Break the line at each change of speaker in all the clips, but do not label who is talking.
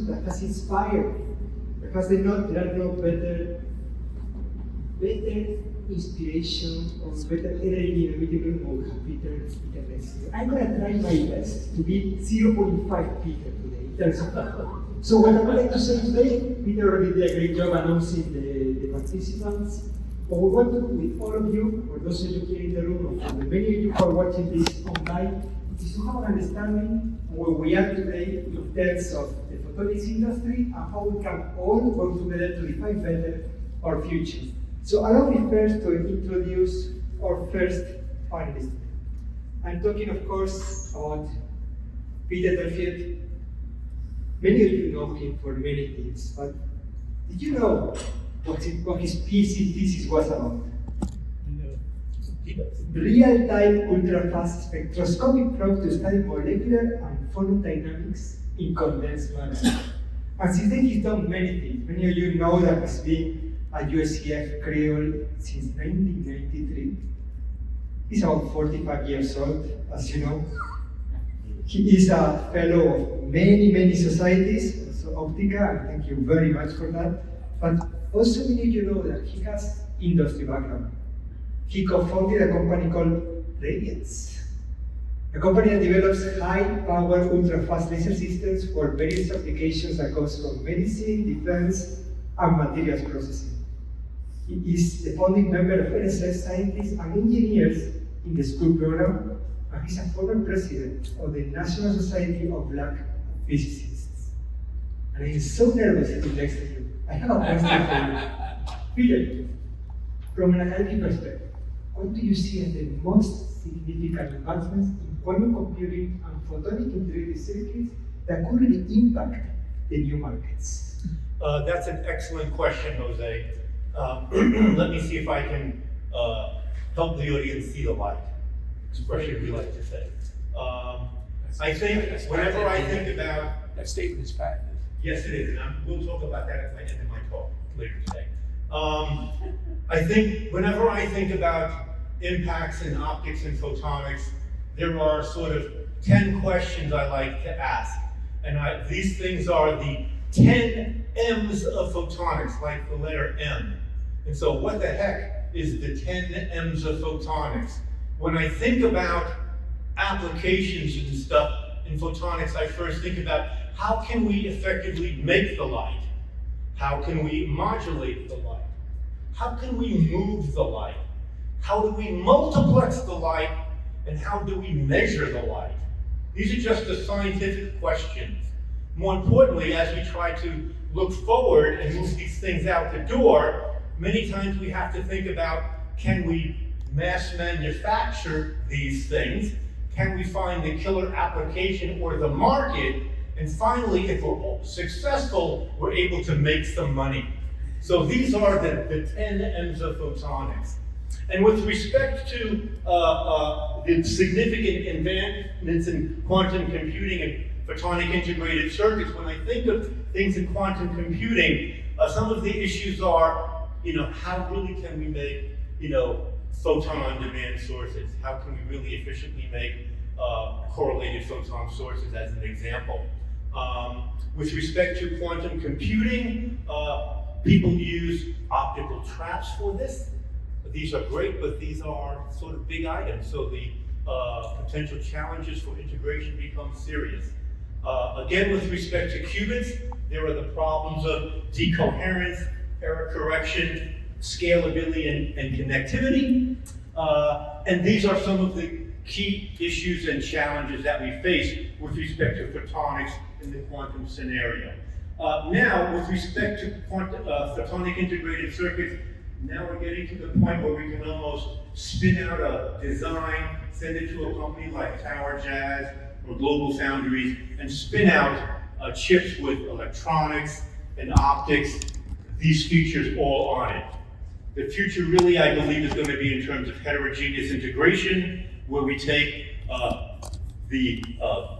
person that has inspired me, because there are no better inspiration or better energy in a meeting room or Peter next to you. I'm going to try my best to be 0.5 Peter today in terms of that. So what I would like to say today, Peter already did a great job announcing the participants. What we want to do with all of you, for those of you here in the room, or for the many of you who are watching this online, is to have an understanding of where we are today in terms of the photonics industry and how we can all work together to define better our future. So allow me first to introduce our first panelist. I'm talking, of course, about Peter Delfyett. Many of you know him for many things, but did you know what his PhD thesis was about? Real-time ultrafast spectroscopic probe to study molecular and photodynamics in condensed matter. And since then he's done many things. Many of you know that he's been a USCF Creole since 1993. He's about 45 years old, as you know. He is a fellow of many societies, also OPTICA, and thank you very much for that. But also many of you know that he has industry background. He co-founded a company called Radiance, a company that develops high-power, ultra-fast laser systems for various applications that goes from medicine, defense, and materials processing. He is the founding member of NSF scientists and engineers in the school program, and he's a former president of the National Society of Black Physicists. And he's so nervous sitting next to you. I have a question for you. Peter, from an academic perspective, what do you see as the most significant advancements in quantum computing and photonic integrated circuits that could really impact the new markets?
That's an excellent question, Jose. Let me see if I can help the audience see the light, expression we like to say. I think whenever I think about...
That statement is patented.
Yes, it is, and we'll talk about that at the end of my talk later today. I think whenever I think about impacts in optics and photonics, there are sort of 10 questions I like to ask. And these things are the 10 M's of photonics, like the letter M. And so what the heck is the 10 M's of photonics? When I think about applications and stuff in photonics, I first think about how can we effectively make the light? How can we modulate the light? How can we move the light? How do we multiplex the light? And how do we measure the light? These are just the scientific questions. More importantly, as we try to look forward and move these things out the door, many times we have to think about, can we mass manufacture these things? Can we find the killer application or the market? And finally, if we're successful, we're able to make some money. So these are the 10 M's of photonics. And with respect to the significant advancements in quantum computing and photonic integrated circuits, when I think of things in quantum computing, some of the issues are, how really can we make, photon on demand sources? How can we really efficiently make correlated photon sources, as an example? With respect to quantum computing, people use optical traps for this. These are great, but these are sort of big items, so the potential challenges for integration become serious. Again, with respect to qubits, there are the problems of decoherence, error correction, scalability, and connectivity. And these are some of the key issues and challenges that we face with respect to photonics in the quantum scenario. Now, with respect to photonic integrated circuits, now we're getting to the point where we can almost spin out a design, send it to a company like Tower Jazz or Global Foundries, and spin out chips with electronics and optics, these features all on it. The future really, I believe, is going to be in terms of heterogeneous integration, where we take the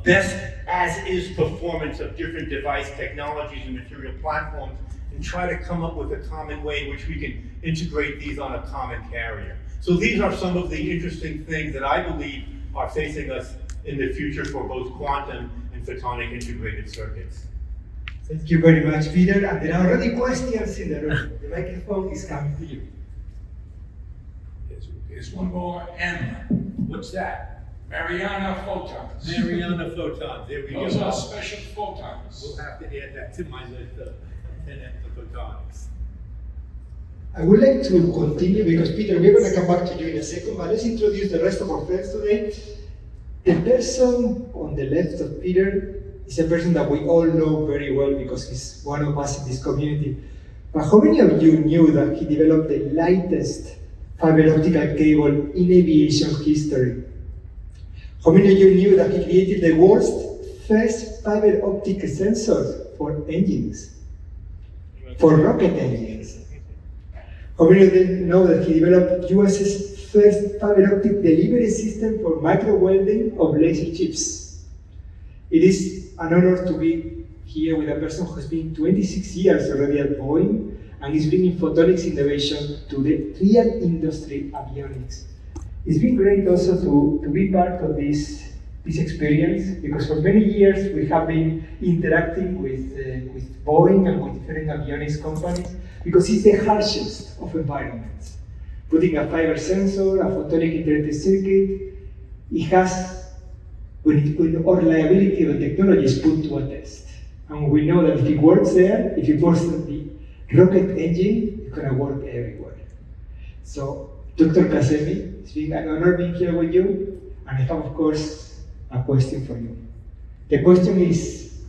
best as-is performance of different device technologies and material platforms and try to come up with a common way in which we can integrate these on a common carrier. So these are some of the interesting things that I believe are facing us in the future for both quantum and photonic integrated circuits.
Thank you very much, Peter. And there are already questions in the room. The microphone is coming to you.
There's one more M. What's that? Mariana photons.
Mariana photons, there we go.
Those are special photons.
We'll have to add that to my list of 10 photonics.
I would like to continue because, Peter, we're going to come back to you in a second, but let's introduce the rest of our friends today. The person on the left of Peter is a person that we all know very well because he's one of us in this community. But how many of you knew that he developed the lightest fiber optical cable in aviation history? How many of you knew that he created the world's first fiber optic sensor for engines? For rocket engines? How many of them know that he developed US's first fiber optic delivery system for micro welding of laser chips? It is an honor to be here with a person who's been 26 years already at Boeing and is bringing photonics innovation to the real industry avionics. It's been great also to be part of this experience because for many years we have been interacting with Boeing and with different avionics companies because it's the harshest of environments. Putting a fiber sensor, a photonic integrated circuit, it has, when our reliability of the technology is put to a test. And we know that if it works there, if it works in the rocket engine, it's going to work everywhere. So, Dr. Kazemi, it's been an honor being here with you, and I have, of course, a question for you. The question is,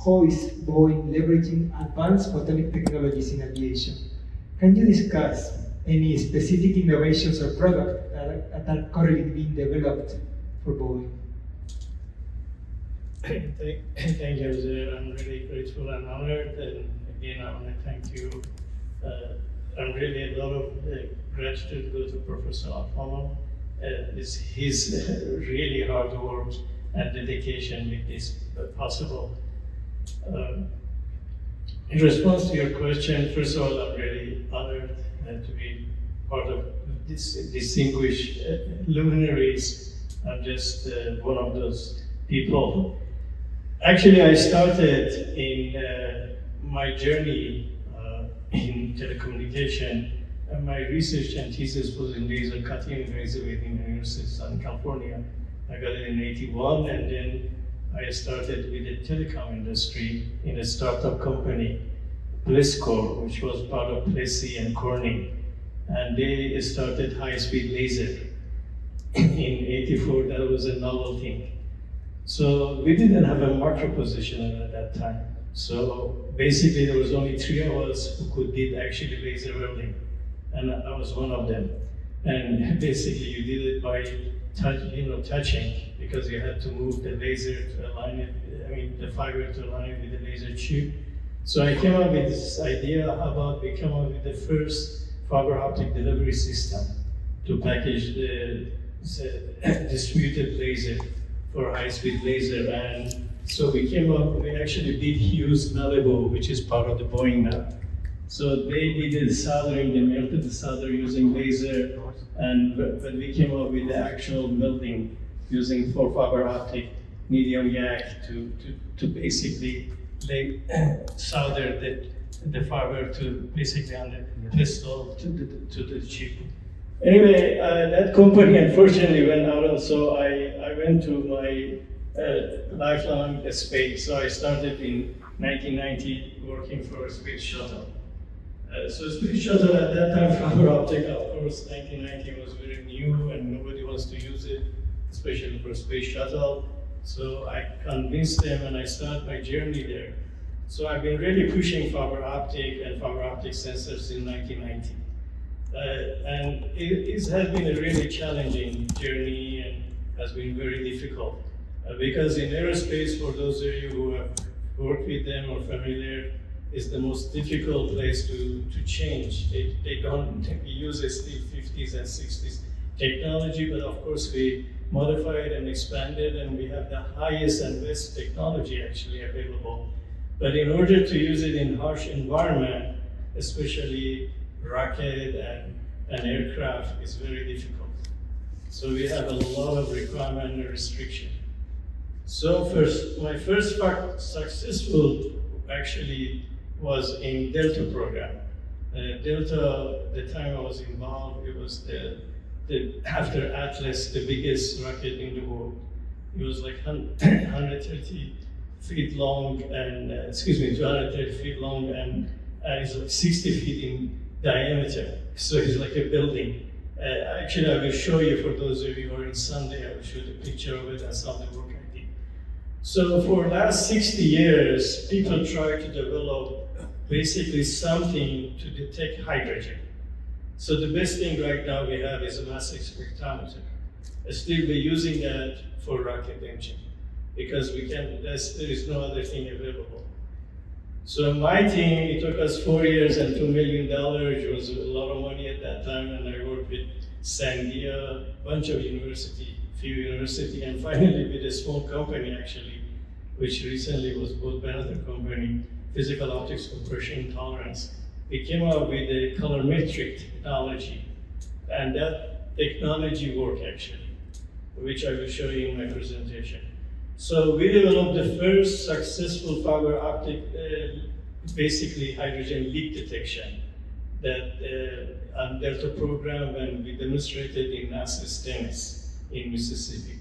how is Boeing leveraging advanced photonic technologies in aviation? Can you discuss any specific innovations or products that are currently being developed for Boeing?
Thank you, sir. I'm really grateful and honored, and again, I want to thank you. I'm really a lot of gratitude goes to Professor Alfano. It's his really hard work and dedication make this possible. In response to your question, first of all, I'm really honored to be part of this distinguished luminaries. I'm just one of those people. Actually, I started in my journey in telecommunication. My research and thesis was in laser cutting and laser welding in the University of Southern California. I got it in '81, and then I started with the telecom industry in a startup company, Pliscor, which was part of Plessey and Corning. And they started high-speed laser. In '84, that was a novel thing. So we didn't have a market position at that time. So basically there was only 3 of us who could did actually laser welding. And I was one of them. And basically you did it by touching, because you had to move the laser to align it, the fiber to align it with the laser tube. So I came up with this idea, how about we come up with the first fiber optic delivery system to package the distributed laser for high-speed laser. And so we came up, we actually did use Malibu, which is part of the Boeing now. So they did the soldering, they melted the solder using laser, and when we came up with the actual melting using 4 fiber optic medium yak to basically solder the fiber to basically on the pistol to the chip. Anyway, that company unfortunately went out, so I went to my lifelong space. So I started in 1990 working for a space shuttle. So space shuttle at that time, fiber optic, of course, 1990 was very new and nobody wants to use it, especially for space shuttle. So I convinced them and I started my journey there. So I've been really pushing fiber optic and fiber optic sensors in 1990. And it has been a really challenging journey and has been very difficult. Because in aerospace, for those of you who have worked with them or familiar, is the most difficult place to change. They don't use still 50s and 60s technology, but of course we modified and expanded, and we have the highest and best technology actually available. But in order to use it in harsh environment, especially rocket and aircraft, is very difficult. So we have a lot of requirement and restriction. So my first successful actually was in Delta program. Delta, the time I was involved, it was after Atlas, the biggest rocket in the world. It was like 130 feet long and, 230 feet long, and it's like 60 feet in diameter. So it's like a building. Actually, I will show you, for those of you who are in Sunday, I will show the picture of it and some of the work I did. So for the last 60 years, people try to develop basically something to detect hydrogen. So the best thing right now we have is a mass spectrometer. Still, we're using that for rocket engine because there is no other thing available. So my team, it took us 4 years and $2 million. It was a lot of money at that time, and I worked with Sandia, a bunch of few university, and finally with a small company actually, which recently was bought by another company, Physical Optics for Pressure Intolerance. We came up with a colorimetric technology, and that technology worked actually, which I will show you in my presentation. So we developed the first successful fiber optic, basically hydrogen leak detection that on Delta program, and we demonstrated in NASA Stennis in Mississippi.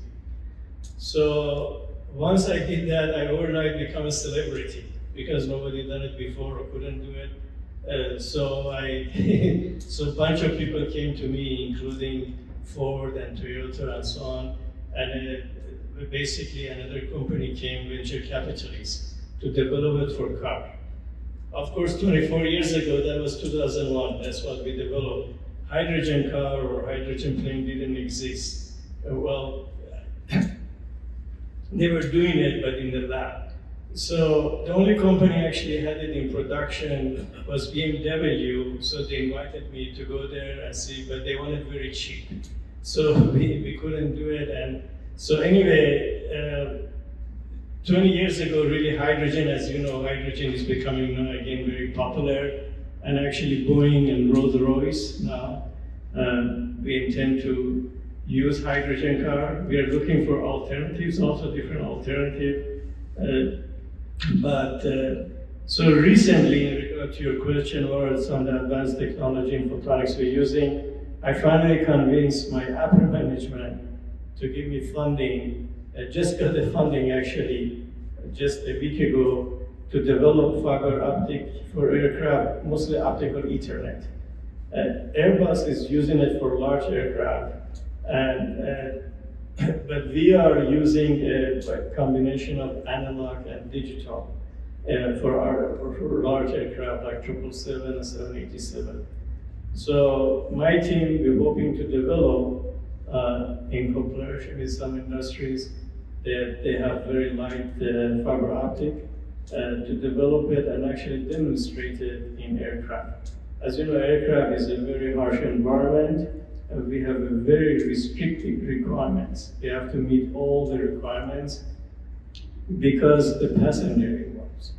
So once I did that, I overnight became a celebrity because nobody done it before or couldn't do it. So a bunch of people came to me, including Ford and Toyota and so on, and basically another company came, venture capitalists, to develop it for car. Of course, 24 years ago, that was 2001, that's what we developed. Hydrogen car or hydrogen plane didn't exist. Well, they were doing it, but in the lab. So the only company actually had it in production was BMW, so they invited me to go there and see, but they wanted very cheap. So we couldn't do it, and so anyway, 20 years ago, really hydrogen, as you know, hydrogen is becoming now again very popular, and actually Boeing and Rolls-Royce now, we intend to use hydrogen car. We are looking for alternatives, also different alternative. So recently, in regard to your question, what are some of the advanced technology in photonics we're using, I finally convinced my upper management to give me funding. I just got the funding actually just a week ago to develop fiber optic for aircraft, mostly optical Ethernet. Airbus is using it for large aircraft, but we are using a combination of analog and digital for large aircraft like 777 and 787. So my team, we're hoping to develop in cooperation with some industries that they have very light fiber optic to develop it and actually demonstrate it in aircraft. As you know, aircraft is a very harsh environment, and we have a very restrictive requirements. They have to meet all the requirements because the passenger involves.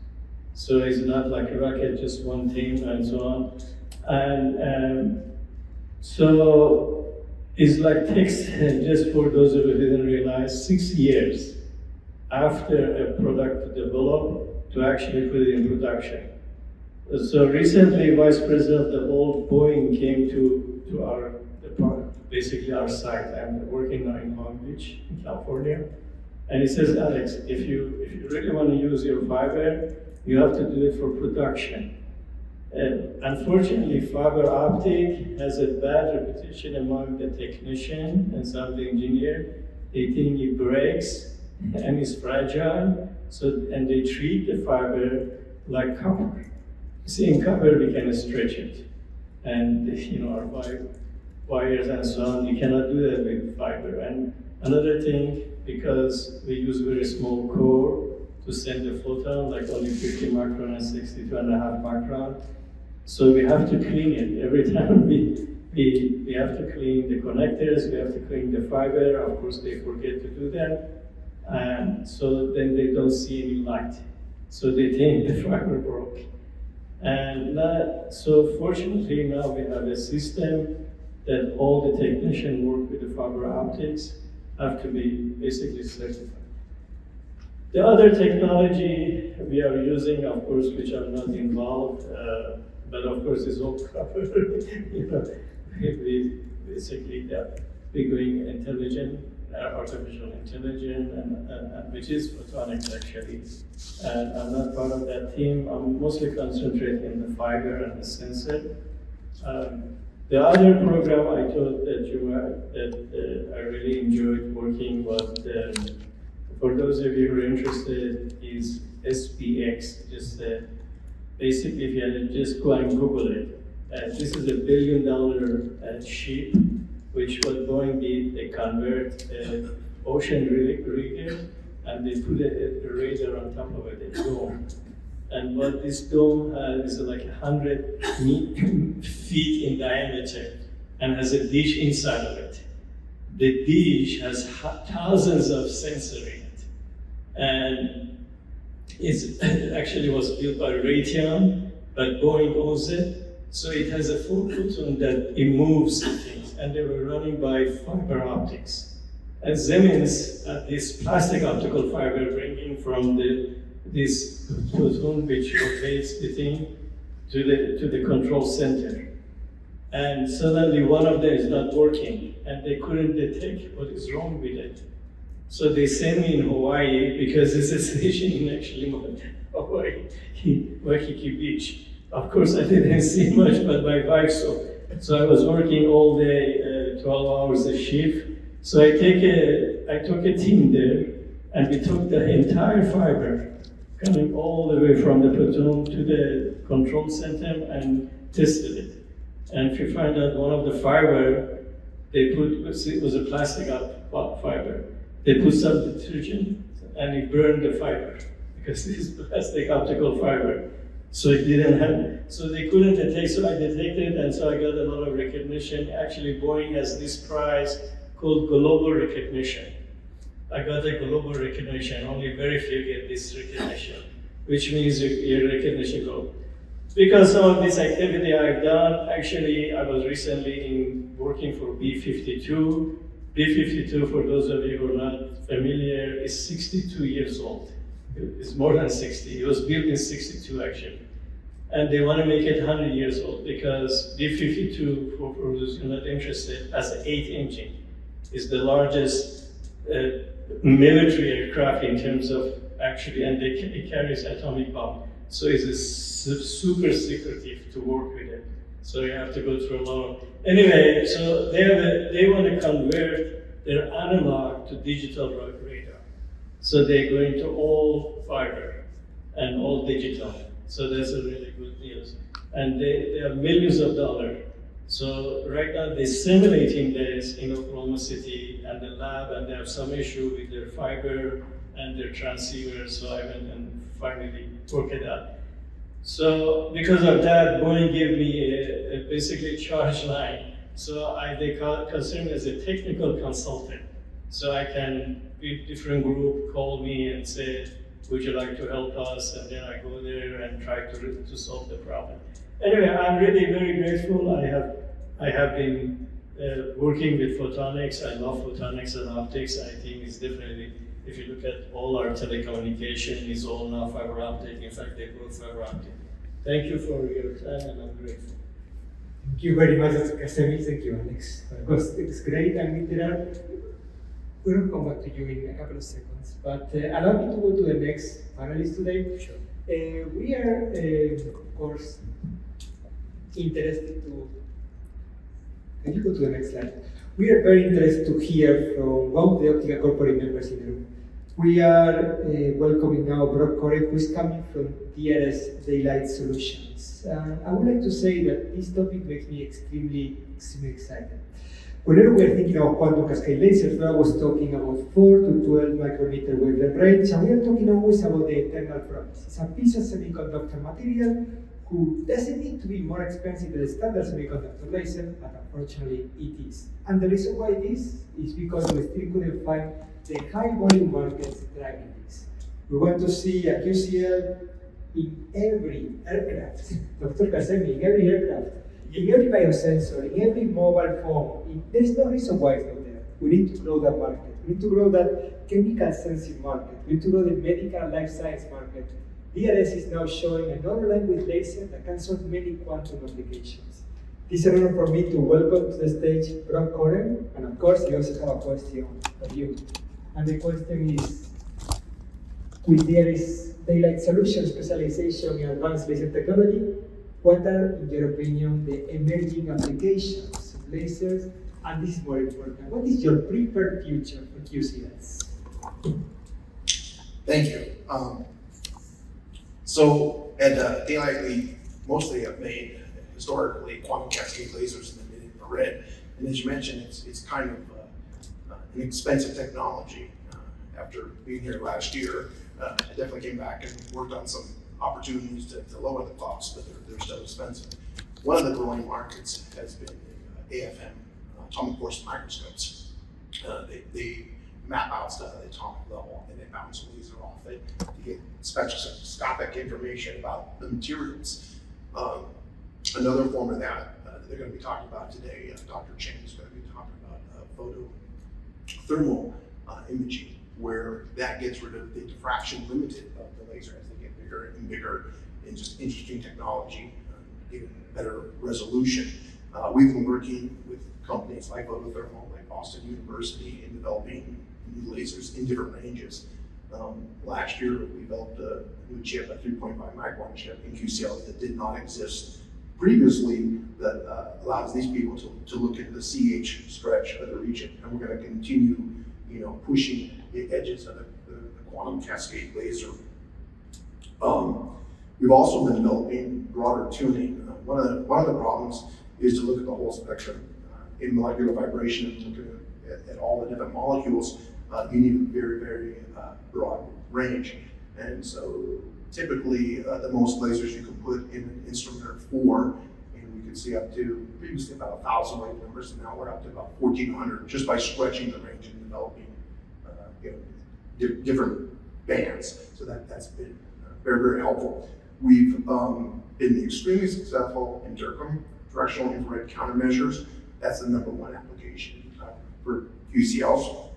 So it's not like a rocket, just one team and so on. And so it's like takes, just for those of you who didn't realize, 6 years after a product to develop to actually put it in production. So recently, Vice President of the old Boeing came to our department, basically our site. I'm working now in Long Beach, in California. And he says, Alex, if you really want to use your fiber, you have to do it for production. Unfortunately, fiber optic has a bad reputation among the technician and some of the engineer. They think it breaks and it's fragile, and they treat the fiber like copper. See, in copper we can stretch it, and our wires and so on. You cannot do that with fiber. And another thing, because we use very small core to send the photon, like only 50 micron and 62.5 micron. So we have to clean it every time. We have to clean the connectors, we have to clean the fiber. Of course, they forget to do that. And so then they don't see any light. So they think the fiber broke. And so fortunately now we have a system that all the technicians work with the fiber optics have to be basically certified. The other technology we are using, of course, which I'm not involved, but of course is all proper. We basically we're doing intelligent, artificial intelligence, and which is photonics actually. And I'm not part of that team. I'm mostly concentrating in the fiber and the sensor. The other program I thought that I really enjoyed working was, for those of you who are interested, is SPX. Just basically, if you just go and Google it, this is $1 billion ship, which what Boeing did, they convert ocean rigger, and they put a radar on top of it, a dome. And what this dome has is like 100 feet in diameter and has a dish inside of it. The dish has thousands of sensors in it. And it actually was built by Raton, but Boeing owns it. So it has a full photon that it moves things, and they were running by fiber optics. And Siemens had this plastic optical fiber bringing from this photon which rotates the thing to the control center. And suddenly one of them is not working, and they couldn't detect what is wrong with it. So they sent me in Hawaii, because it's a station in actually Hawaii, Waikiki Beach. Of course, I didn't see much, but my wife saw. So I was working all day, 12 hours a shift. So I took a team there, and we took the entire fiber, coming all the way from the photon to the control center, and tested it. And if you find out one of the fiber, it was a plastic fiber. They put some detergent and it burned the fiber because this is plastic optical fiber. So it didn't have, so they couldn't detect, so I detected, and so I got a lot of recognition. Actually, Boeing has this prize called global recognition. I got a global recognition, only very few get this recognition, which means your recognition goes. Because of this activity I've done, actually, I was recently working for B-52. B-52, for those of you who are not familiar, is 62 years old. It's more than 60. It was built in 62, actually. And they want to make it 100 years old because B-52, for those who are not interested, has an 8 engine. It's the largest military aircraft in terms of actually, and it carries atomic bomb. So it's super secretive to work with it. So you have to go through a lot of, anyway, so they want to convert their analog to digital radar. So they're going to all fiber and all digital. So that's a really good news. And they have millions of dollars. So right now they're simulating this in Oklahoma City and the lab, and they have some issue with their fiber and their transceiver, so I went and finally worked it out. So because of that, Boeing gave me basically a charge line. So they consider me as a technical consultant. So I can, with different group, call me and say, would you like to help us? And then I go there and try to solve the problem. Anyway, I'm really very grateful. I have been working with photonics. I love photonics and optics. I think it's definitely, if you look at all our telecommunication, it's all now fiber optic. In fact, they both fiber optic. Thank you for your time, and I'm grateful.
Thank you very much, Kazemi. Thank you, Alex. Because it's great. I mean, we'll come back to you in a couple of seconds. But allow me to go to the next panelist today. Sure. We are, of course, interested to. Can you go to the next slide? We are very interested to hear from one of the OPTICA corporate members in the room. We are welcoming now Koren, who is coming from DRS Daylight Solutions. I would like to say that this topic makes me extremely excited. Whenever we are thinking about quantum cascade lasers, I was talking about 4 to 12 micrometer wavelength range, and we are talking always about the eternal promise. It's a piece of semiconductor material who doesn't need to be more expensive than a standard semiconductor laser, but unfortunately it is. And the reason why it is because we still couldn't find the high volume markets driving this. We want to see a QCL in every aircraft, Dr. Kazemi, in every aircraft, in every biosensor, in every mobile phone. There's no reason why it's not there. We need to grow that market. We need to grow that chemical sensing market. We need to grow the medical life science market. DRS is now showing another line with laser that can solve many quantum applications. It is an honor for me to welcome to the stage Koren, and of course, you also have a question for you. And the question is, with DRS Daylight Solutions specialization in advanced laser technology, what are, in your opinion, the emerging applications of lasers? And this is more important, what is your preferred future for QCS?
Thank you. So at Daylight, we mostly have made historically quantum cascade lasers in the mid-infrared. And as you mentioned, it's kind of an expensive technology. After being here last year, I definitely came back and worked on some opportunities to lower the costs, but they're still expensive. One of the growing markets has been AFM, atomic force microscopes. They map out stuff at the atomic level and they bounce a laser off it to get spectroscopic information about the materials. Another form of that they're going to be talking about today, Dr. Cheng is going to be talking about photothermal imaging, where that gets rid of the diffraction limited of the laser as they get bigger and bigger, and just interesting technology, even better resolution. We've been working with companies like Photothermal, like Boston University, in developing new lasers in different ranges. Last year, we developed a new chip, a 3.5 micron chip in QCL that did not exist previously, that allows these people to look at the CH stretch of the region. And we're going to continue, pushing the edges of the quantum cascade laser. We've also been developing broader tuning. One of the problems is to look at the whole spectrum. In molecular vibration, looking at all the different molecules, you need a very, very broad range. And so typically, the most lasers you can put in an instrument are 4, and we could see up to previously about 1,000 wave numbers, and now we're up to about 1,400 just by stretching the range and developing different bands. So that's been very, very helpful. We've been extremely successful in DIRCM, directional infrared countermeasures. That's the #1 application for QCLs.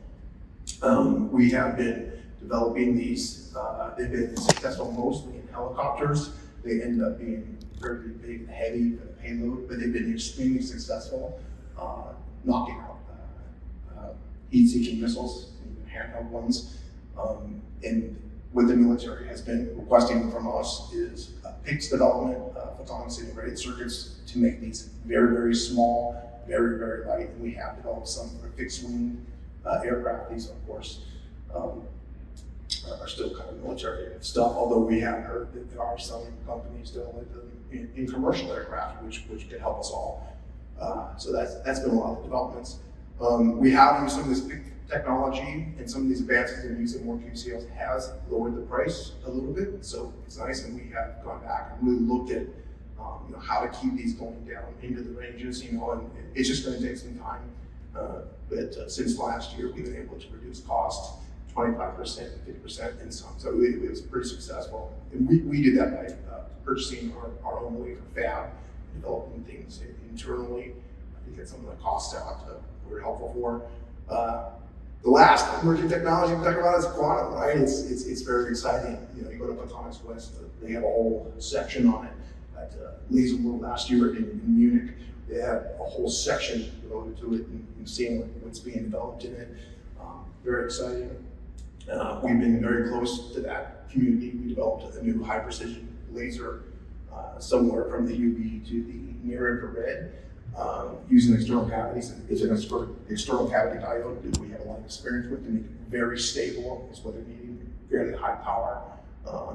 We have been developing these. They've been successful mostly in helicopters. They end up being very big and heavy for the payload, but they've been extremely successful knocking out heat-seeking missiles, handheld ones. And what the military has been requesting from us is PICS development, photonics integrated circuits, to make these very, very small, very, very light. And we have developed some for fixed-wing aircraft. These, of course, are still kind of military stuff, although we have heard that there are some companies still in commercial aircraft, which could help us all. So that's been a lot of developments. We have used some of this PIC technology, and some of these advances in using more QCLs has lowered the price a little bit, so it's nice. And we have gone back and really looked at how to keep these going down into the ranges, and it's just going to take some time. But since last year, we've been able to reduce costs 25% and 50% in some, so it was pretty successful. And we did that by purchasing our own wafer fab, developing things internally. I think that some of the costs out were helpful for. The last emerging technology we talk about is quantum, right? It's very exciting. You go to Photonics West, they have a whole section on it. At Laser World last year in Munich, they had a whole section devoted to it and seeing what's being developed in it. Very exciting. We've been very close to that community. We developed a new high precision laser somewhere from the UV to the near infrared. Using external cavities. It's an external cavity diode that we have a lot of experience with, to make it very stable is what they're needing, fairly high power.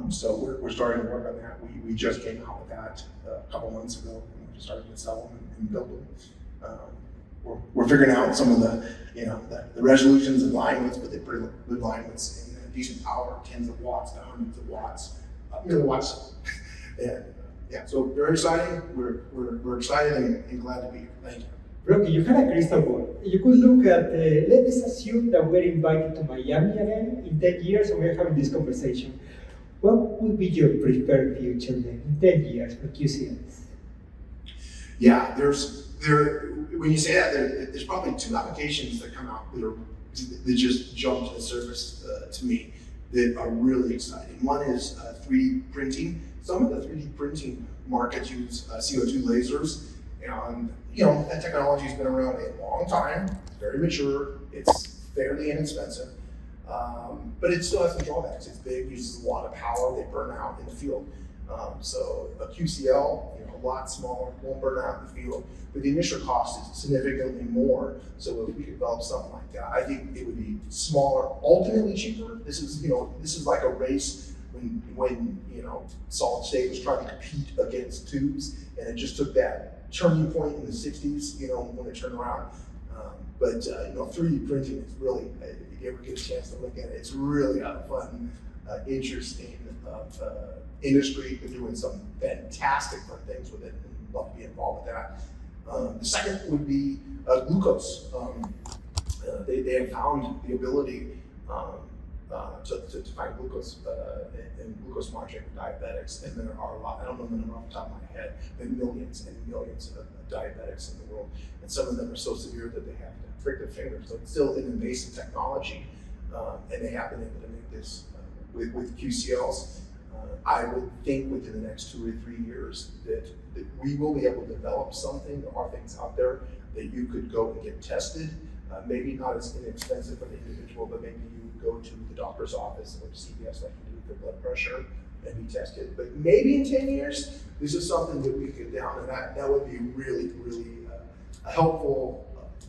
So we're starting to work on that. We just came out with that a couple months ago, and we're just starting to sell them and build them. We're figuring out some of the resolutions and line widths, but they're pretty good line widths and decent power, tens of watts to hundreds of watts, milliwatts. And yeah, so very exciting. We're excited and glad to be here. Thank you.
Rocky, you had a crystal ball. You could look at, let's assume that we're invited to Miami again in 10 years and we're having this conversation. What would be your preferred future then in 10 years for QCS?
Yeah, when you say that, there's probably 2 applications that come out that are that just jumped to the surface to me that are really exciting. One is 3D printing. Some of the 3D printing markets use CO2 lasers, and that technology has been around a long time. It's very mature. It's fairly inexpensive, but it still has some drawbacks. It's big, uses a lot of power. They burn out in the field. So a QCL, a lot smaller, won't burn out in the field, but the initial cost is significantly more. So if we could develop something like that, I think it would be smaller, ultimately cheaper. This is like a race when solid state was trying to compete against tubes, and it just took that turning point in the 60s, when it turned around. But 3D printing is really, if you ever get a chance to look at it, it's really a fun, interesting industry. They're doing some fantastic fun things with it, and love to be involved with that. The second would be glucose. They have found the ability to find glucose and glucose monitoring for diabetics, and there are a lot, I don't know the number off the top of my head, but millions and millions of diabetics in the world, and some of them are so severe that they have to prick their fingers. So it's still an invasive technology, and they have been able to make this with QCLs. I would think within the next 2 or 3 years that we will be able to develop something. There are things out there that you could go and get tested. Maybe not as inexpensive for the individual, but maybe you go to the doctor's office or CVS like you do for blood pressure and be tested. But maybe in 10 years, this is something that we could down, and that would be really, really a helpful,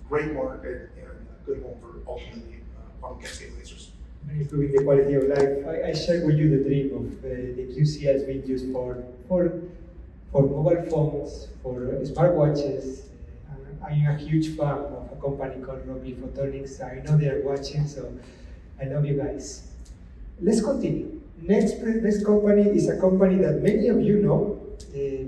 great market and a good one for ultimately quantum cascade lasers.
Improving the quality of life. I share with you the dream of the QCLs being used for mobile phones, for smartwatches. I'm a huge fan of a company called Photonics. I know they are watching, so I love you guys. Let's continue. Next company is a company that many of you know,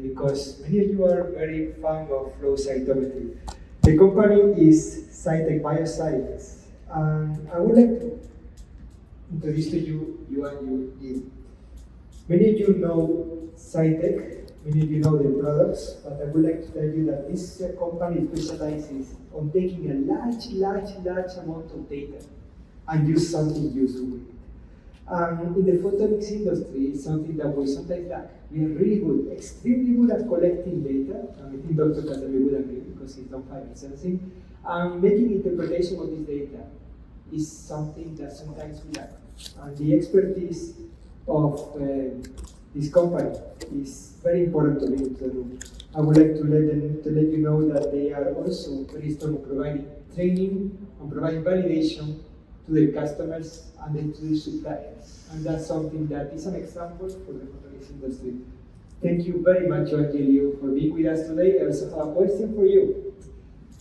because many of you are very fan of flow cytometry. The company is Cytek Biosciences. I would like to introduce to you and you. Many of you know Cytek, many of you know the products, but I would like to tell you that this company specializes on taking a large amount of data and use something useful with it. In the photonics industry, it's something that we sometimes lack. We are really good, extremely good at collecting data. I think Dr. Kazemi would agree because he's done fiber sensing. Making interpretation of this data is something that sometimes we lack. And the expertise of this company is very important to me. So I would like to let you know that they are also very strong in providing training and providing validation to their customers and then to the suppliers. And that's something that is an example for the photonics industry. Thank you very much, Angelio, for being with us today. I also have a question for you.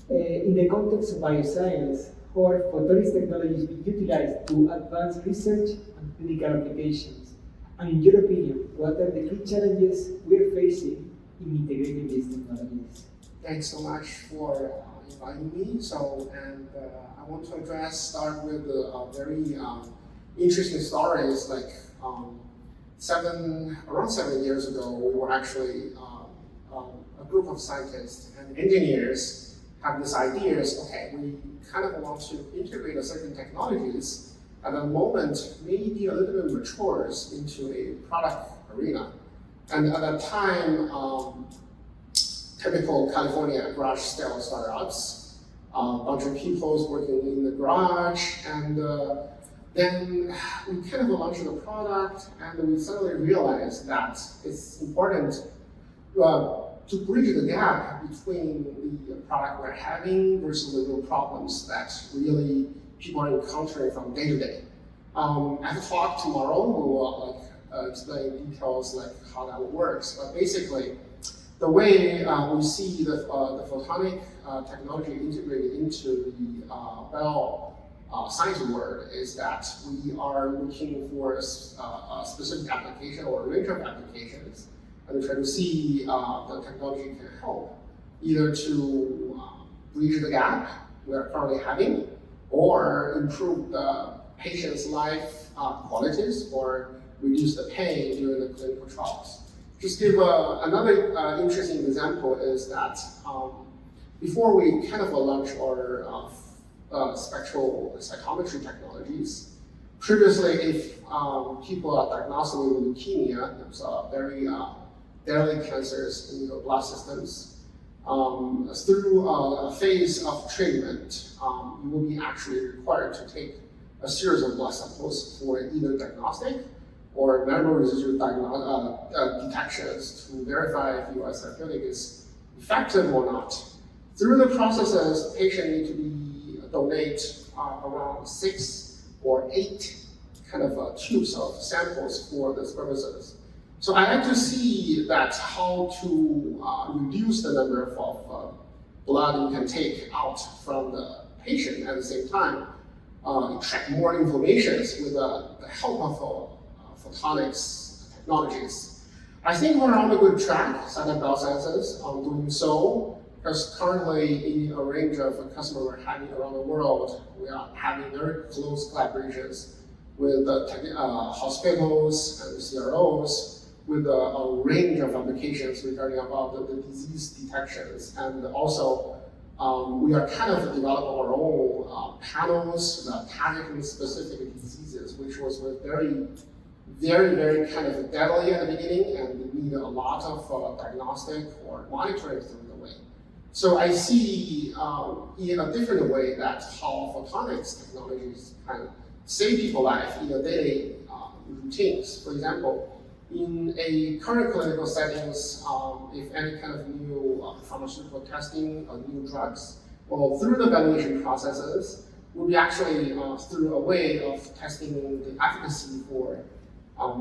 In the context of bioscience, how are photonics technologies being utilized to advance research and clinical applications? And in your opinion, what are the key challenges we're facing in integrating these technologies?
Thanks so much for inviting me. I want to start with very interesting stories. Like around 7 years ago, we were actually a group of scientists and engineers have this idea: okay, we kind of want to integrate certain technologies at the moment maybe a little bit matures into a product arena. And at that time, typical California garage style startups, a bunch of people working in the garage, and then we kind of launched the product, and we suddenly realized that it's important to bridge the gap between the product we're having versus the real problems that really people are encountering from day to day. At the talk tomorrow, we will explain details like how that works. But basically, the way we see the photonic technology integrated into the science world is that we are looking for a specific application or a range of applications, and we try to see the technology can help either to bridge the gap we are currently having, or improve the patient's life qualities, or reduce the pain during the clinical trials. Just give another interesting example is that before we kind of launch our spectral cytometry technologies. Previously, if people are diagnosed with leukemia, there's very deadly cancers in your blood systems. Through a phase of treatment, you will be actually required to take a series of blood samples for either diagnostic or minimal residual detections to verify if your therapeutic is effective or not. Through the processes, patient need to donate around 6 or 8 kind of tubes of samples for these purposes. So I like to see that how to reduce the number of blood you can take out from the patient at the same time, extract more information with the help of photonics technologies. I think we're on a good track, Cytek Biosciences, on doing so, because currently in a range of customers we're having around the world, we are having very close collaborations with hospitals and CROs, with a range of applications regarding about the disease detections. And also, we are kind of developing our own panels targeting specific diseases, which was very, very, very kind of deadly at the beginning and need a lot of diagnostic or monitoring through the way. So I see in a different way that how photonics technologies can save people's life in the daily routines. For example, in a current clinical settings, if any kind of new pharmaceutical testing or new drugs, well, through the validation processes, will be actually through a way of testing the efficacy for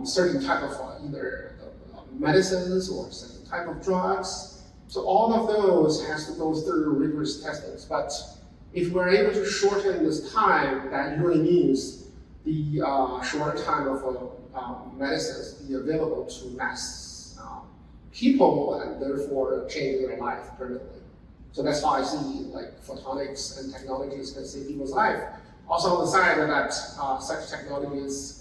certain type of either medicines or certain type of drugs. So all of those has to go through rigorous testings. But if we're able to shorten this time, that really means the shorter time of medicines be available to mass people and therefore change their life permanently. So that's why I see like photonics and technologies can save people's life. Also on the side of that, such technologies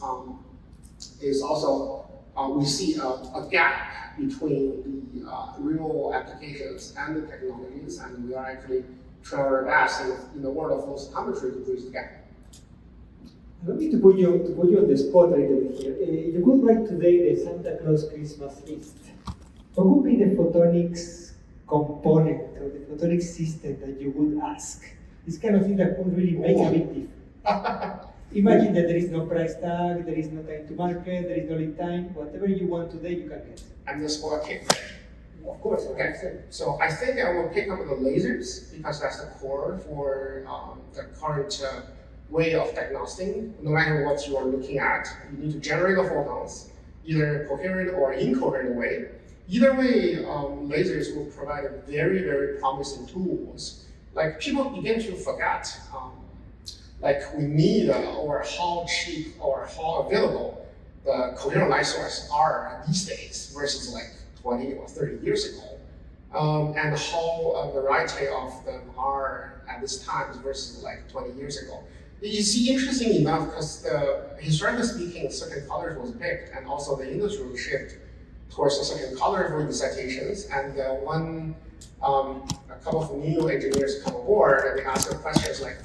is also, we see a gap between the real applications and the technologies, and we are actually trying our best in the world of flow cytometry to bridge the gap.
Allow me to put you on the spot a little bit here. You could write today the Santa Claus Christmas list. What would be the photonics component or the photonics system that you would ask? This kind of thing that would really make a big difference. Imagine that there is no price tag, there is no time to market, there is no lead time. Whatever you want today, you can get.
And just for a kick.
Of course.
Okay. So I think I will pick up the lasers because that's the core for the current way of diagnosing. No matter what you are looking at, you need to generate the photons, either coherent or incoherent way. Either way, lasers will provide a very, very promising tools. Like people begin to forget, like we need or how cheap or how available the coherent light source are these days versus like 20 or 30 years ago, and how a variety of them are at this time versus like 20 years ago. You see, interesting enough, because historically speaking, certain colors was picked, and also the industry will shift towards a certain color for the citations. And a couple of new engineers come aboard, and they ask the questions like,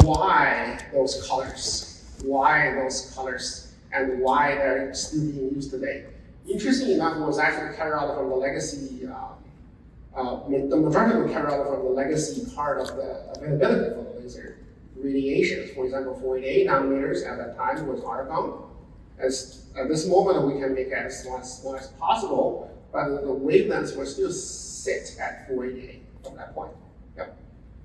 why those colors? Why those colors? And why they're still being used today? Interesting enough, it was actually carried out from the legacy. The majority will carry out from the legacy part of the availability for the laser radiations. For example, 488 nanometers at that time was argon. At this moment, we can make it as small as possible, but the wavelengths will still sit at 488 from that point. Yep.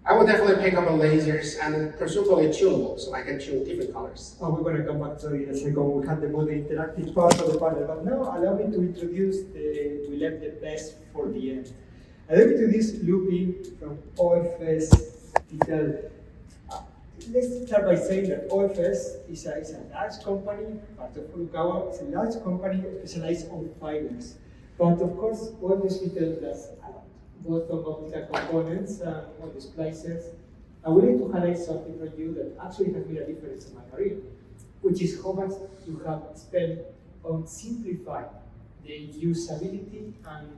I would definitely pick up the lasers and presumably tunable, so I can tune different colors.
Oh, we're going to come back to it in a second. We had the more interactive part of the panel, but now allow me to introduce we left the best for the end. Allow me to introduce Lupin from OFS Fitel. Let's start by saying that OFS is a large company, part of Furukawa. It's a large company specialized on fibers. But of course, OFS Fitel does both on optical components and on the splicers. I would like to highlight something for you that actually has made a difference in my career, which is how much you have spent on simplifying the usability and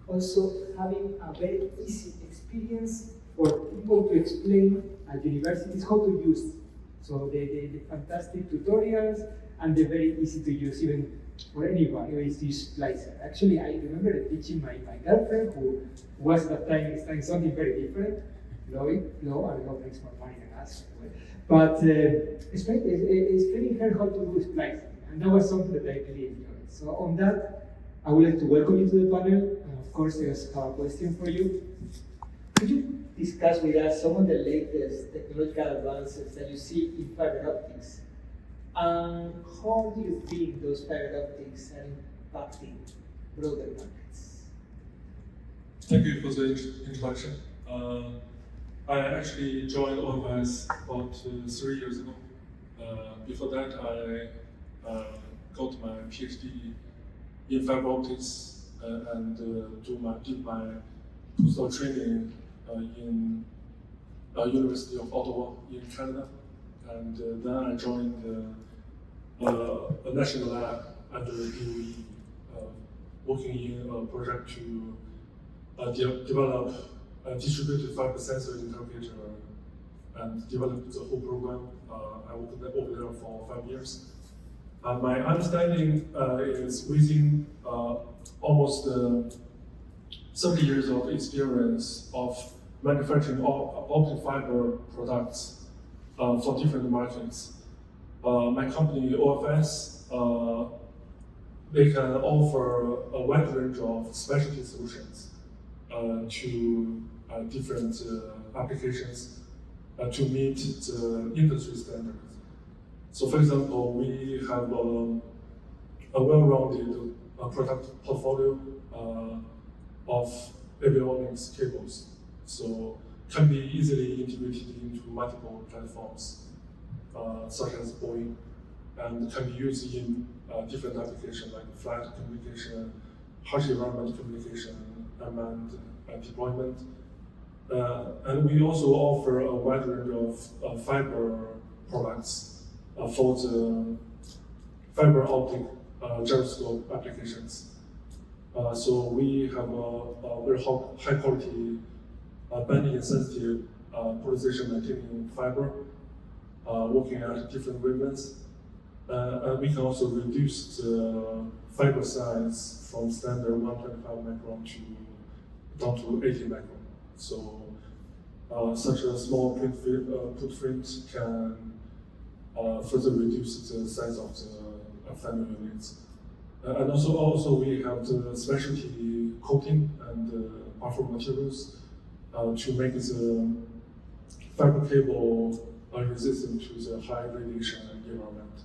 also having a very easy experience for people to explain at universities how to use it. So the fantastic tutorials, and they're very easy to use, even for anybody who is use splicer. Actually, I remember teaching my girlfriend, who was at that time studying something very different, law makes more money than us. But explaining her how to do splicing, and that was something that I really enjoyed. So on that, I would like to welcome you to the panel, and of course, there's a question for you. Could you discuss with us some of the latest technological advances that you see in fiber optics? And how do you think those fiber optics are impacting broader markets?
Thank you for the introduction. I actually joined OFS about 3 years ago. Before that, I got my PhD in fiber optics and did my postdoc training in University of Ottawa in Canada. And then I joined a national lab under DOE, working in a project to develop a distributed fiber sensor interpreter and develop the whole program. I worked over there for 5 years. My understanding is within almost 30 years of experience of manufacturing optic fiber products for different markets. My company, OFS, they can offer a wide range of specialty solutions to different applications to meet the industry standards. So, for example, we have a well-rounded product portfolio of avionics cables, so can be easily integrated into multiple platforms, such as Boeing, and can be used in different applications like flight communication, harsh environment communication, unmanned deployment. And we also offer a wide range of fiber products for the fiber optic gyroscope applications. So we have a very high quality bending and sensitive polarization maintaining fiber, working at different wavelengths. And we can also reduce the fiber size from standard 125 micron down to 80 micron. So such a small footprint can further reduce the size of the fiber units. And also we have the specialty coating and buffer materials to make the fiber cable resistant to the high radiation environment.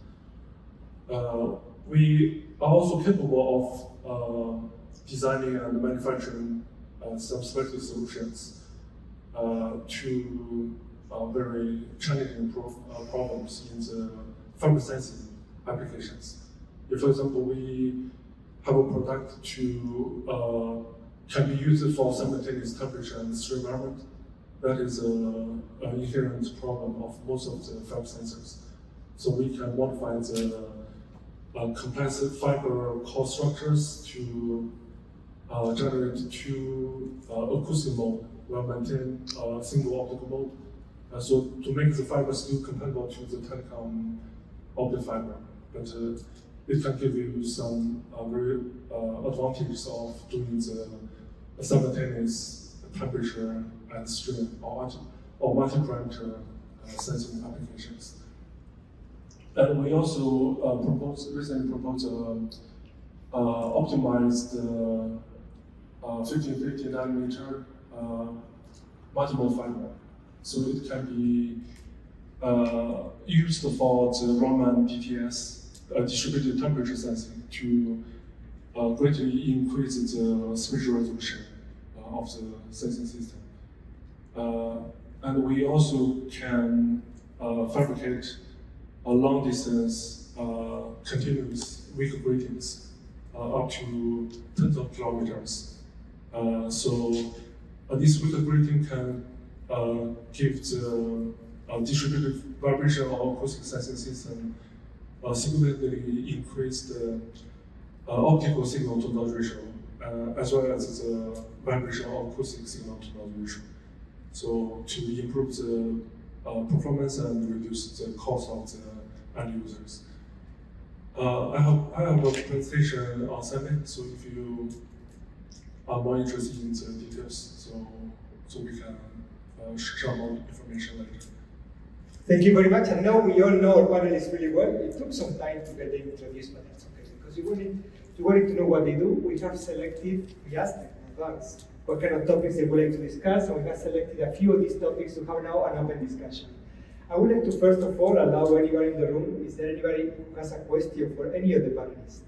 We are also capable of designing and manufacturing some specialty solutions to very challenging problems in the fiber sensing applications. If, for example, we have a product can be used for simultaneous temperature and strain environment, that is an inherent problem of most of the fiber sensors. So we can modify the complex fiber core structures to generate two acoustic mode while maintain a single optical mode. So to make the fiber still compatible to the telecom optic fiber, but it can give you some very advantages of doing the simultaneous temperature and strain or multi-parameter sensing applications. And we also recently proposed optimized 1550 nanometer multimode fiber. So it can be used for the Raman DTS, distributed temperature sensing, to greatly increase the spatial resolution of the sensing system. And we also can fabricate a long distance continuous weak gratings up to tens of kilometers. So this weak grating can give the distributed vibration of acoustic sensing system significantly increase the optical signal to noise ratio, as well as the vibration of acoustic signal to noise ratio. so to improve the performance and reduce the cost of the end users. I have a presentation on Summit, so if you are more interested in the details, so we can share more information later.
Thank you very much. And now we all know our panelists really well. It took some time to get them introduced, but that's okay, because you wanted to know what they do. We have selected, we asked them in advance what kind of topics they would like to discuss, and we have selected a few of these topics to have now an open discussion. I would like to first of all allow anybody in the room, is there anybody who has a question for any of the panelists?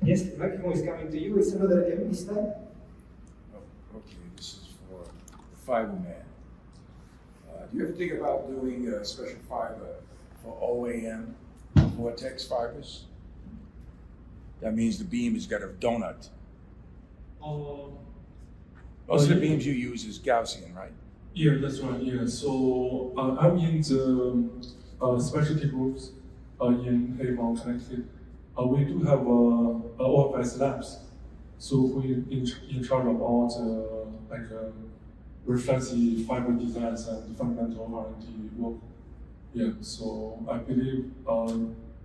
Yes, the microphone is coming to you. It's another empty stand.
Oh, okay, this is for the fiber man. Do you ever think about doing a special fiber for OAM vortex fibers? That means the beam has got a donut. Most of the beams you use is Gaussian, right?
Yeah, that's right. Yeah, so I'm in the specialty groups in Avon, Connecticut. We do have OFS labs, so we in charge of all the reflective fiber designs and fundamental R&D work. Yeah, so I believe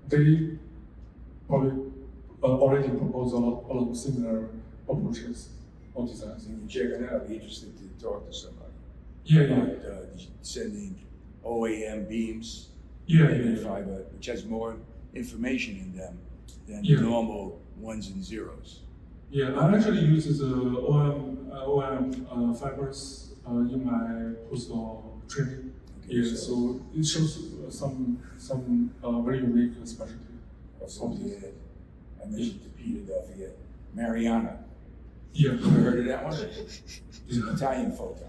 they probably already propose a lot of similar approaches or designs.
And you check it out, I'd be interested to talk to somebody.
Yeah,
about, sending OAM beams
yeah.
fiber, which has more information in them than normal ones and zeros.
Yeah, I actually use the OM fibers in my postdoc training.
Okay,
Yeah, so it shows some very unique specialty.
I mentioned to Peter Delfyett, Mariana.
Yeah.
Ever heard of that one? It's an Italian photon.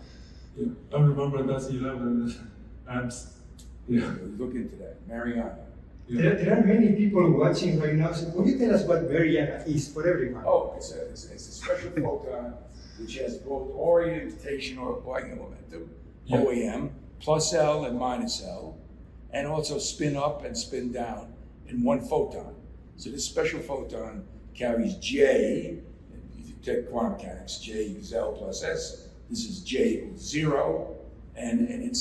Yeah, I remember that's 11 amps. Yeah.
Look into that, Mariana.
Yeah.
There are many people watching right now, so could you tell us what Mariana is for everyone?
Oh, it's a special photon which has both orientation or angular momentum, OAM, plus L and minus L, and also spin up and spin down in one photon. So this special photon carries J, if you take quantum mechanics, J equals L plus S. This is J equals 0, and it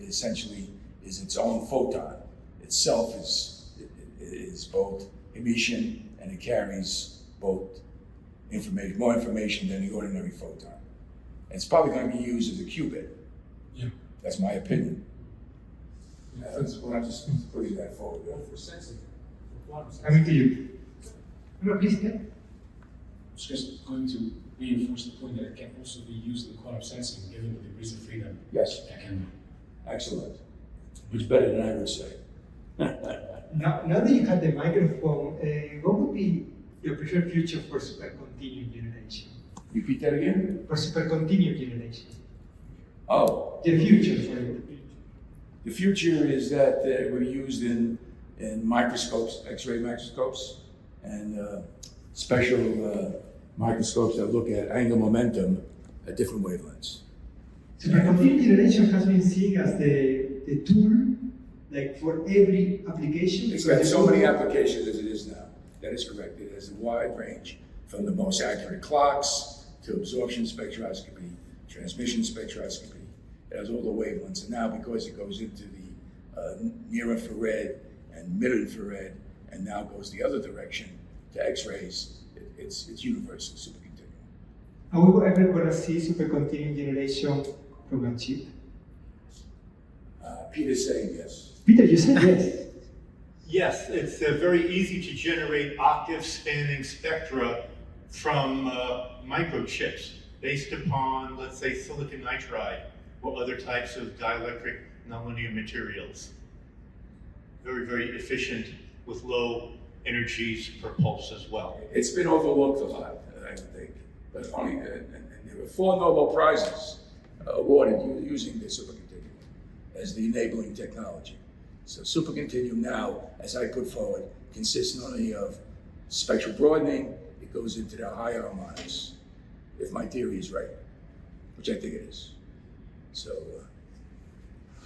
essentially is its own photon. Itself is both emission, and it carries both information, more information than the ordinary photon. And it's probably going to be used as a qubit.
Yeah.
That's my opinion.
That's
I'll just put you that forward.
For sensing, for quantum sensing.
Coming to you. No, please, yeah.
I was just going to reinforce the point that it can also be used in quantum sensing, given the degrees of freedom
Yes,
that can.
excellent. Much better than I would say.
Now that you have the microphone, what would be your preferred future for supercontinuum generation?
Repeat that again?
For supercontinuum generation.
Oh,
The future for you.
the future is that we're used in microscopes, X-ray microscopes, and special microscopes that look at angular momentum at different wavelengths.
Supercontinuum generation has been seen as the tool, like for every application.
It's got so many applications as it is now. That is correct. It has a wide range, from the most accurate clocks to absorption spectroscopy, transmission spectroscopy. It has all the wavelengths. And now, because it goes into the near infrared and mid infrared, and now goes the other direction to X-rays, it's universal supercontinuum.
Are we ever going to see supercontinuum generation from a chip?
Peter's saying yes.
Peter, you said yes.
Yes, it's very easy to generate octave-spanning spectra from microchips based upon, let's say, silicon nitride or other types of dielectric nonlinear materials. Very, very efficient with low energies per pulse as well.
It's been overlooked a lot, I think. But only, and there were 4 Nobel Prizes awarded using the supercontinuum as the enabling technology. So supercontinuum now, as I put forward, consists not only of spectral broadening, it goes into the higher harmonics, if my theory is right, which I think it is. So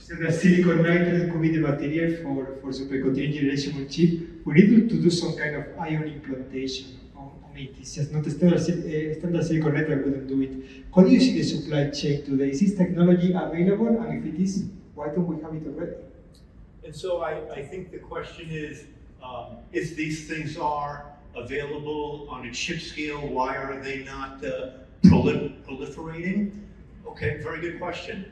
The silicon nitride could be the material for supercontinuum generation on chip. We need to do some kind of ion implantation, or it's just not a standard silicon network wouldn't do it. How do you see the supply chain today? Is this technology available? And if it is, why don't we have it already?
And so I think the question is, if these things are available on a chip scale, why are they not proliferating? Okay, very good question.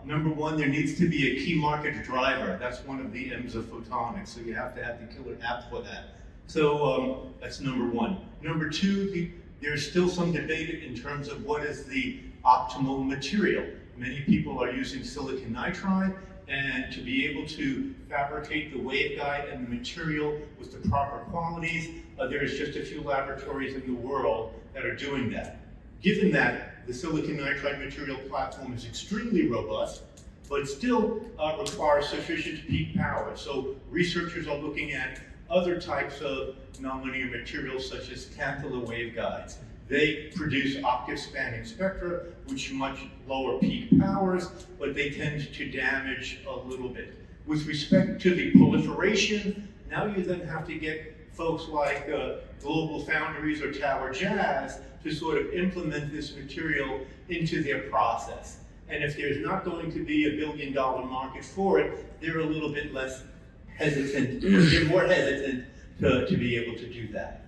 Number one, there needs to be a key market driver. That's one of the M's of photonics, so you have to have the killer app for that. So that's number one. Number two, there's still some debate in terms of what is the optimal material. Many people are using silicon nitride, and to be able to fabricate the waveguide and the material with the proper qualities, there's just a few laboratories in the world that are doing that. Given that the silicon nitride material platform is extremely robust, but still requires sufficient peak power. So researchers are looking at other types of nonlinear materials such as tantalum waveguides. They produce octave spanning spectra, which much lower peak powers, but they tend to damage a little bit. With respect to the proliferation, now you then have to get folks like Global Foundries or Tower Jazz to sort of implement this material into their process. And if there's not going to be $1 billion market for it, they're a little bit less hesitant, they're more hesitant to be able to do that.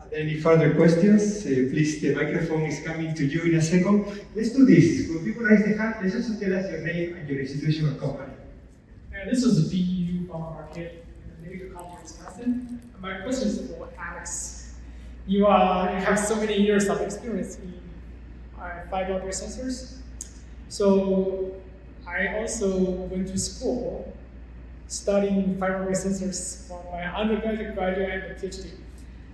Are there any further questions? Please, the microphone is coming to you in a second. Let's do this. When people raise their hand, let's also tell us your name and your institution or company.
This is the BU market, medical conference Wisconsin. My question is for Alex. You have so many years of experience in fiber optic sensors. So I also went to school studying fiber optic sensors for my undergraduate, graduate, and PhD.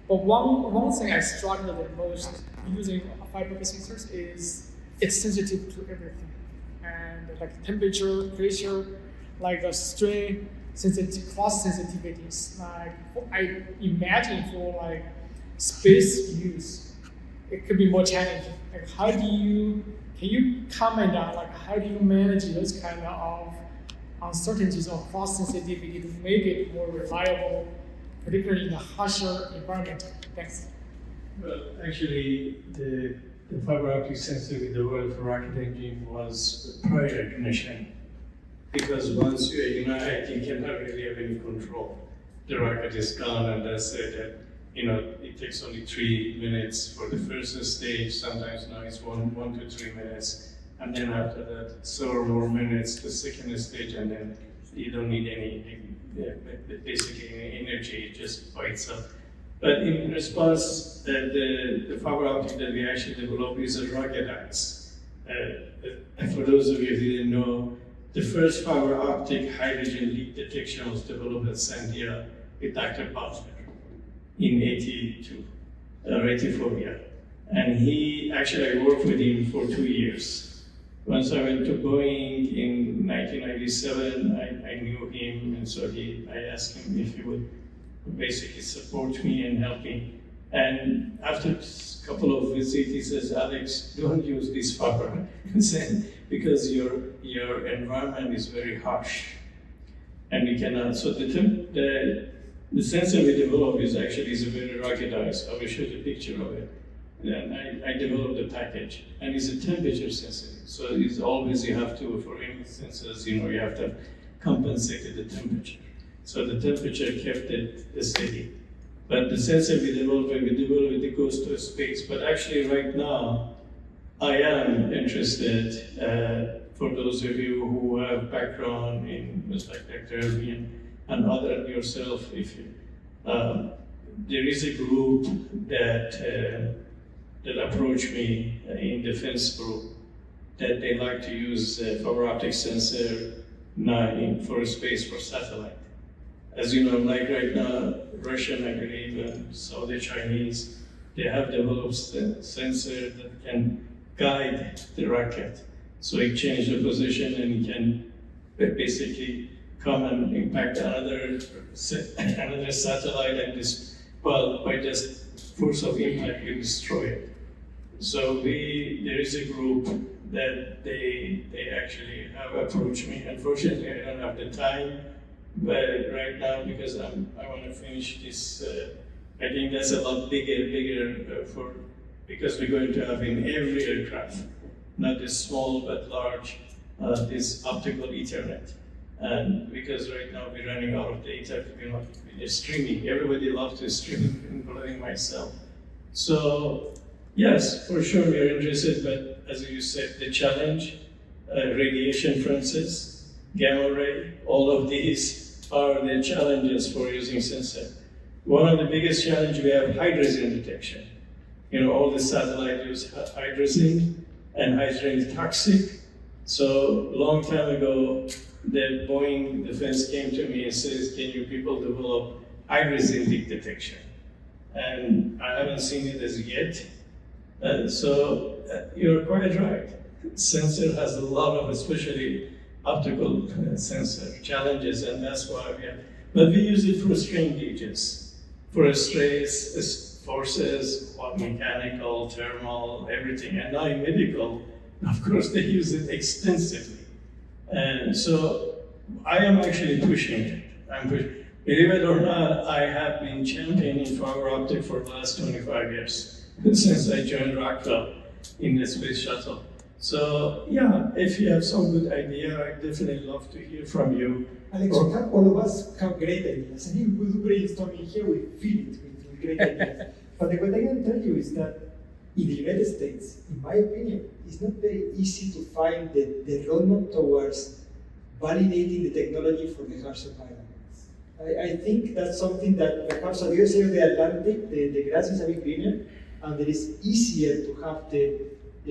But one thing I struggled the most using fiber optic sensors is it's sensitive to everything, and like temperature, pressure, like the strain, cross sensitivities. Like I imagine for like space use, it could be more challenging. Like can you comment on like how do you manage those kind of uncertainties or cross sensitivity to make it more reliable, particularly in a harsher environment? Thanks.
Well, actually, the fiber optic sensor with the World for Rocket Engine was prior ignition. Because once you ignite, you cannot really have any control. The rocket is gone, and that's it. It takes only 3 minutes for the first stage. Sometimes now it's 1 to 3 minutes, and then after that, several more minutes, the second stage, and then you don't need basically any energy just by itself. But in response, the fiber optic that we actually developed is a ruggedized. For those of you who didn't know, the first fiber optic hydrogen leak detection was developed at Sandia with Dr. Butler in 82 or 84, yeah. And I worked with him for 2 years. Once I went to Boeing in 1997, I knew him, and so I asked him if he would basically support me and help me. And after a couple of visits, he says, Alex, don't use this fiber because your environment is very harsh, and we cannot. So the sensor we developed is very ruggedized. I will show you a picture of it. And I developed the package, and it's a temperature sensitive. So it's always you have to, for any sensors, you have to compensate the temperature. So the temperature kept it steady. But the sensor we developed, it goes to space. But actually right now, I am interested, for those of you who have background in like Dr. and other yourself, there is a group that approached me in defense group that they like to use fiber optic sensor for space for satellite. As you know, like right now, Russian, I believe, and Saudi Chinese, they have developed a sensor that can guide the rocket. So it changes the position and it can basically come and impact another satellite, and by just force of impact, you destroy it. So there is a group that they actually have approached me. Unfortunately, I don't have the time But right now, because I want to finish this, I think that's a lot bigger because we're going to have in every aircraft, not this small but large, this optical Ethernet. And because right now we're running out of data, we're streaming. Everybody loves to stream, including myself. So yes, for sure we're interested, but as you said, the challenge, radiation differences, gamma ray, all of these are the challenges for using sensor. One of the biggest challenges we have hydrazine detection. All the satellites use hydrazine, and hydrazine is toxic. So long time ago, the Boeing defense came to me and says, can you people develop hydrazine leak detection? And I haven't seen it as yet. So you're quite right. Sensor has a lot of, especially optical sensor challenges, and that's why we have. But we use it for strain gauges, for strays, forces, mechanical, thermal, everything. And now in medical, of course, they use it extensively. And so I am actually pushing it. Believe it or not, I have been championing fiber optic for the last 25 years, since I joined Rockwell in the space shuttle. So yeah, if you have some good idea, I'd definitely love to hear from you.
Alex, all of us have great ideas. And if we do brainstorming here, we feel it with great ideas. But what I can tell you is that in the United States, in my opinion, it's not very easy to find the roadmap towards validating the technology for the harsh environments. I think that's something that perhaps on the other side of the Atlantic, the grass is a bit greener, and it is easier to have the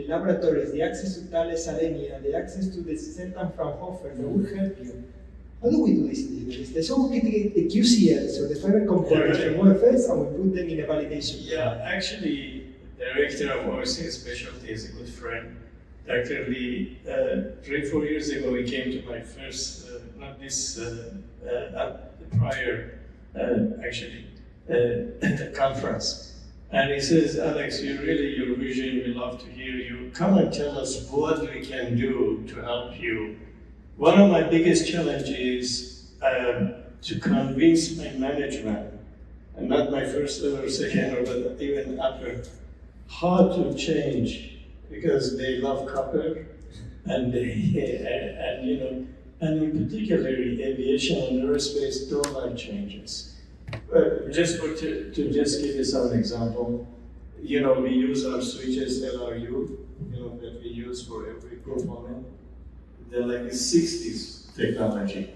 laboratories, the access to Thales Alenia, the access to the Centrum Fraunhofer that will help you. How do we do this in the United States? So we get the QCLs or the fiber components from OFS and we put them in a validation.
Yeah, actually, the director of OFS Specialty is a good friend. Dr. Lee, 3-4 years ago, he came to my first, not this, prior, conference. And he says, Alex, your vision, we love to hear you. Come and tell us what we can do to help you. One of my biggest challenges is to convince my management, and not my first level or second or but even upper, how to change, because they love copper, and and in particular, aviation and aerospace don't like changes. Just to just give you some example, we use our switches LRU, that we use for every component. They're like the 60s technology.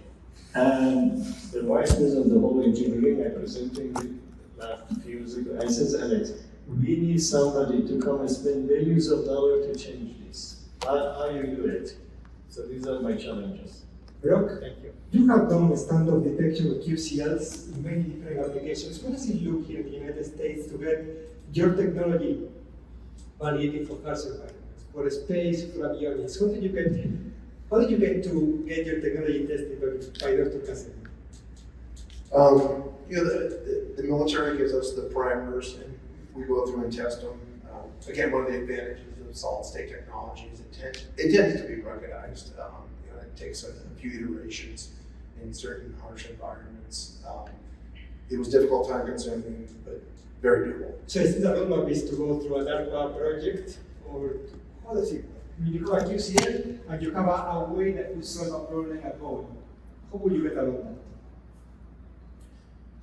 And the vice president of the whole engineering, I presented last few years ago, I says, Alex, we need somebody to come and spend billions of dollars to change this. How you do it? So these are my challenges.
Brock,
Thank you.
you have done standard detection with QCLs in many different applications. What does it look here in the United States to get your technology validated for harsh environments, for space, for avionics? How did you get to get your technology tested by Dr. Kazemi?
The military gives us the parameters, and we go through and test them. Again, one of the advantages of solid-state technology is it tends to be ruggedized. It takes a few iterations in certain harsh environments. It was difficult, time-consuming, but very doable.
So is the roadmap is to go through a DARPA project, or how does it work? You have a QCL, and you have a way that will solve a problem at Boeing. How would you get around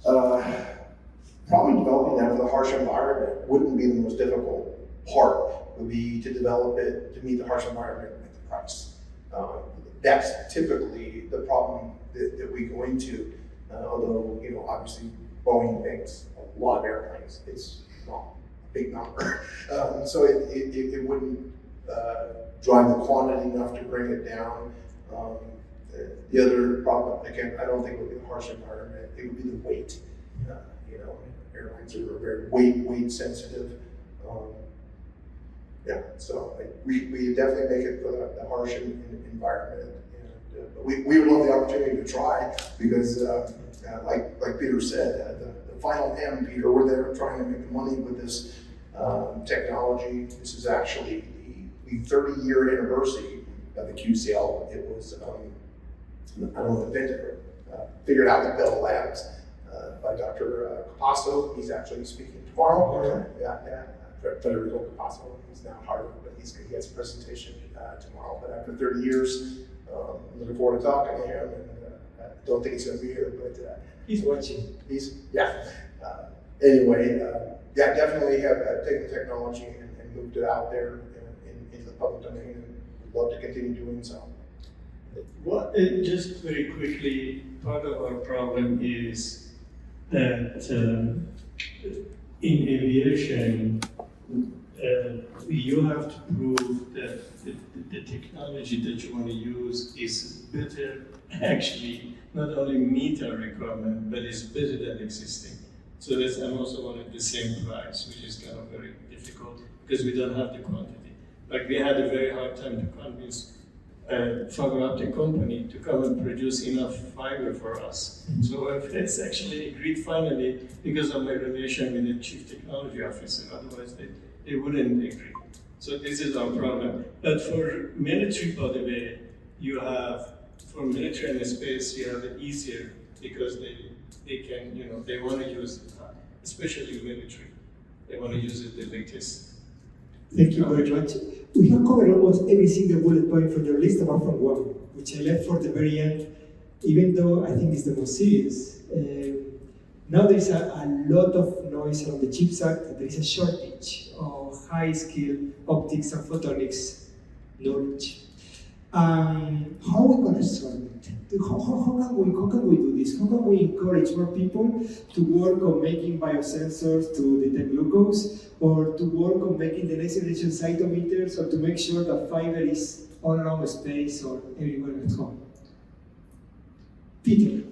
that? Probably developing that for the harsh environment wouldn't be the most difficult part. Would be to develop it to meet the harsh environment at the price. That's typically the problem that we go into. Although obviously Boeing makes a lot of airplanes. It's not a big number, so it wouldn't drive the quantity enough to bring it down. The other problem, again, I don't think it would be the harsh environment. It would be the weight. Airlines are very weight sensitive. So we definitely make it for the harsh environment. And we would love the opportunity to try because, like Peter said, the final M, Peter, we're there trying to make money with this technology. This is actually the 30-year anniversary of the QCL. It was, I don't know if invented figured out the Bell Labs by Dr. Capasso. He's actually speaking tomorrow. Federico Capasso. He's now at Harvard, but he has a presentation tomorrow. But after 30 years, I'm looking forward to talking to him. And I don't think he's going to be here, but
he's watching.
Anyway, definitely have taken the technology and moved it out there into the public domain, and would love to continue doing so.
Well, just very quickly, part of our problem is that in aviation, you have to prove that the technology that you want to use is better, actually, not only meet our requirement, but is better than existing. So that's, and also wanted the same price, which is kind of very difficult because we don't have the quantity. Like we had a very hard time to convince fiber optic company to come and produce enough fiber for us. So OFS actually agreed finally because of my relation with the chief technology officer, otherwise they wouldn't agree. So this is our problem. But for military, by the way, you have, for military and space, you have it easier because they can, they want to use it, especially military. They want to use it the latest.
Thank you very much. We have covered almost every single bullet point from your list apart from one, which I left for the very end, even though I think it's the most serious. Now there is a lot of noise around the CHIPS Act, that there is a shortage of high-skilled optics and photonics knowledge. How are we going to solve it? How can we do this? How can we encourage more people to work on making biosensors to detect glucose, or to work on making the next generation cytometers, or to make sure that fiber is all around space or everywhere at home? Peter.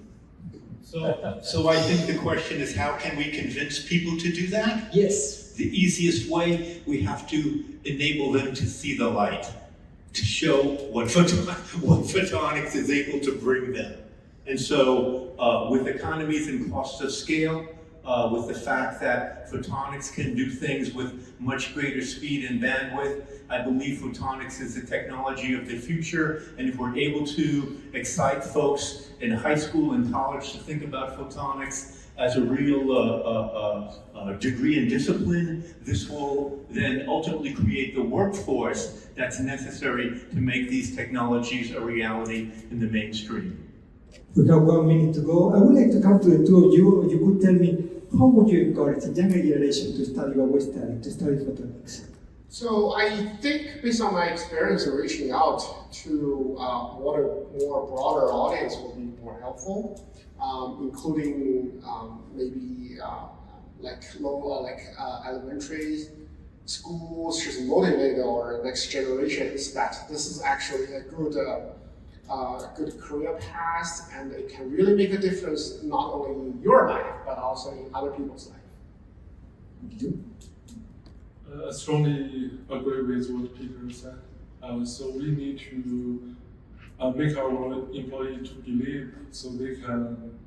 So I think the question is, how can we convince people to do that?
Yes.
The easiest way, we have to enable them to see the light, to show what photonics is able to bring them. And so with economies and cost of scale, with the fact that photonics can do things with much greater speed and bandwidth, I believe photonics is the technology of the future. And if we're able to excite folks in high school and college to think about photonics as a real degree and discipline, this will then ultimately create the workforce that's necessary to make these technologies a reality in the mainstream.
We have 1 minute to go. I would like to come to the two of you. You could tell me, how would you encourage the younger generation to study what we study, to study photonics?
So I think, based on my experience of reaching out to what a more broader audience will be more helpful, including maybe elementary schools, just motivate our next generation, is that this is actually a good career path, and it can really make a difference not only in your life but also in other people's life.
I strongly agree with what Peter said. So we need to make our employees to believe, so they can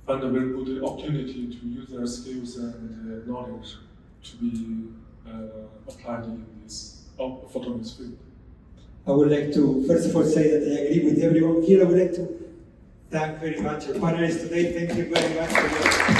find a very good opportunity to use their skills and knowledge to be applied in this photonics field.
I would like to first of all say that I agree with everyone here. I would like to thank very much our panelists today. Thank you very much for your